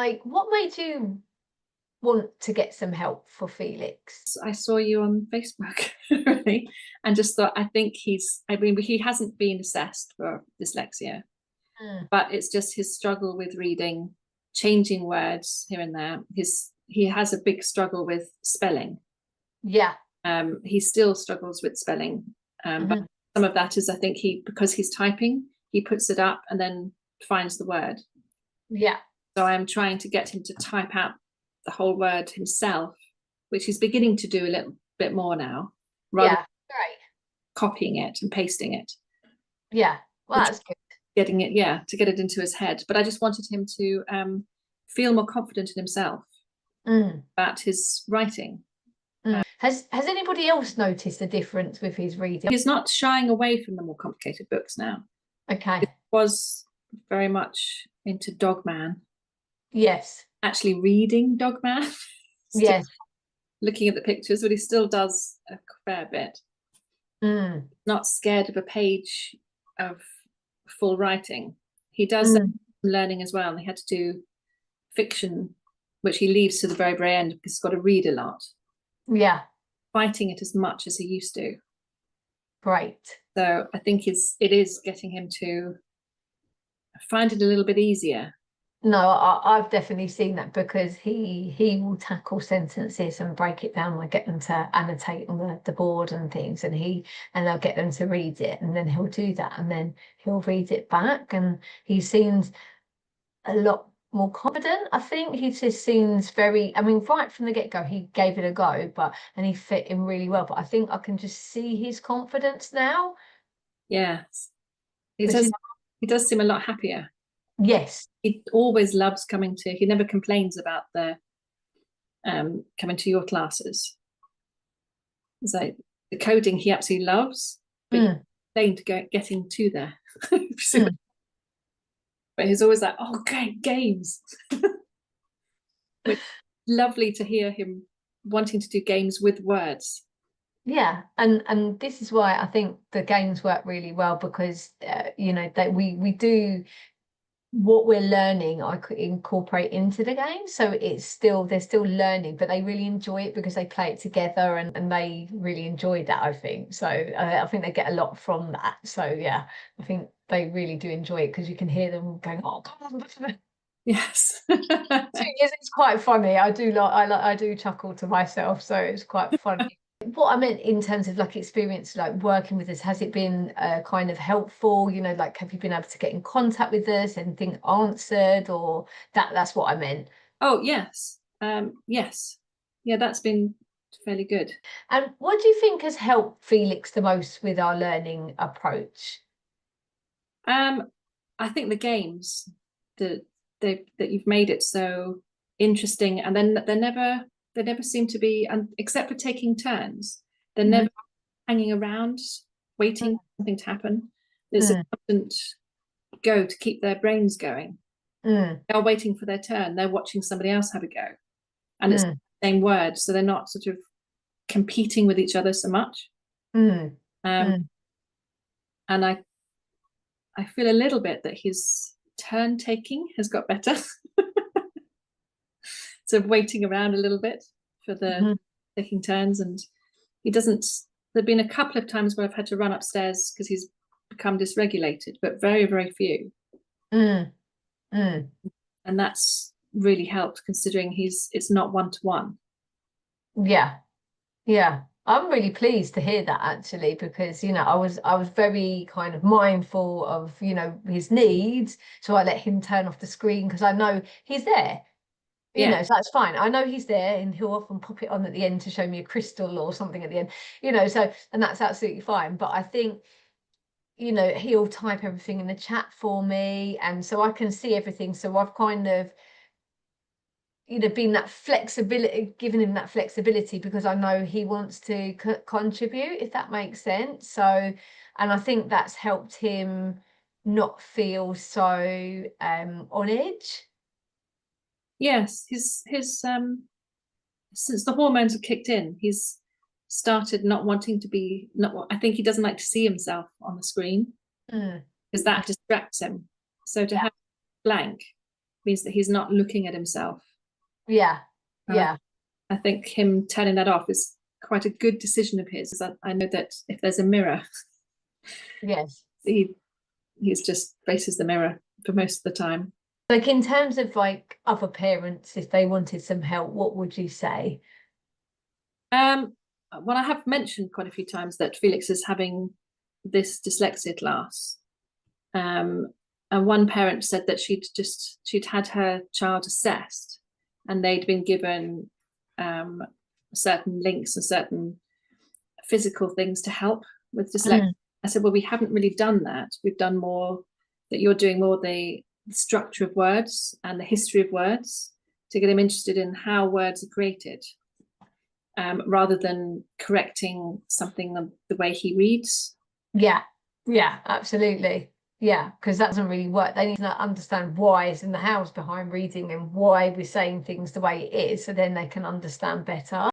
like, what made you want to get some help for Felix? I saw you on Facebook, really, and just thought, I think he hasn't been assessed for dyslexia, but it's just his struggle with reading, changing words here and there. He has a big struggle with spelling. Yeah. He still struggles with spelling, but some of that is, I think, because he's typing, he puts it up and then finds the word. Yeah. So I'm trying to get him to type out the whole word himself, which he's beginning to do a little bit more now, rather than copying it and pasting it. Yeah, well, that's good. Getting it, to get it into his head. But I just wanted him to feel more confident in himself about his writing. Has anybody else noticed a difference with his reading? He's not shying away from the more complicated books now. Okay. He was very much into Dogman. Yes. Actually reading Dogman. Yes. Looking at the pictures, but he still does a fair bit. Not scared of a page of full writing. He does learning as well, and he had to do fiction, which he leaves to the very, very end because he's got to read a lot. Yeah. Fighting it as much as he used to. Great. So I think it is getting him to find it a little bit easier. No, I've definitely seen that, because he will tackle sentences and break it down and get them to annotate on the board and things, and they'll get them to read it, and then he'll do that, and then he'll read it back, and he seems a lot more confident. I think he just seems very, I mean, right from the get-go he gave it a go, and he fit in really well, but I think I can just see his confidence now. Yes, he does seem a lot happier. Yes. He always loves he never complains about coming to your classes. It's like the coding he absolutely loves, but getting to there. But he's always like, oh, great, games. It's lovely to hear him wanting to do games with words. Yeah, and this is why I think the games work really well, because that we do what we're learning, I could incorporate into the game, so they're still learning, but they really enjoy it because they play it together, and they really enjoy that, I think. So I think they get a lot from that. So yeah, I think they really do enjoy it, because you can hear them going, oh, come on. Yes. It's quite funny. I do chuckle to myself, so it's quite funny. What I meant in terms of like experience, like working with us, has it been kind of helpful? Like, have you been able to get in contact with us, anything answered, or that's what I meant? Oh, yes. Yes. Yeah, that's been fairly good. And what do you think has helped Felix the most with our learning approach? I think the games that you've made it so interesting, and then they never seem to be, except for taking turns, they're never hanging around waiting for something to happen. There's a constant go to keep their brains going. They're waiting for their turn. They're watching somebody else have a go, and it's the same word, so they're not sort of competing with each other so much. And I feel a little bit that his turn taking has got better. So waiting around a little bit for the taking turns, and he doesn't. There've been a couple of times where I've had to run upstairs because he's become dysregulated, but very, very few. And that's really helped, considering it's not one-to-one. Yeah, I'm really pleased to hear that, actually, because I was very kind of mindful of his needs, so I let him turn off the screen because I know he's there. So that's fine. I know he's there, and he'll often pop it on at the end to show me a crystal or something at the end, so, and that's absolutely fine. But I think, he'll type everything in the chat for me, and so I can see everything. So I've kind of, been that flexibility, giving him that flexibility, because I know he wants to contribute, if that makes sense. So, and I think that's helped him not feel so on edge. Yes, his since the hormones have kicked in, he's started not wanting to be, I think he doesn't like to see himself on the screen because that distracts him. So to have blank means that he's not looking at himself. Yeah. And Yeah. I think him turning that off is quite a good decision of his. I know that if there's a mirror, Yes. he's just faces the mirror for most of the time. Like in terms of like other parents, if they wanted some help, what would you say? Well, I have mentioned quite a few times that Felix is having this dyslexia class. And one parent said that she'd had her child assessed, and they'd been given certain links and certain physical things to help with dyslexia. I said, well, we haven't really done that. We've done more, that you're doing more the structure of words and the history of words to get him interested in how words are created, rather than correcting something the way he reads. Yeah, absolutely. Yeah, because that doesn't really work. They need to understand why is in the house behind reading and why we're saying things the way it is, so then they can understand better.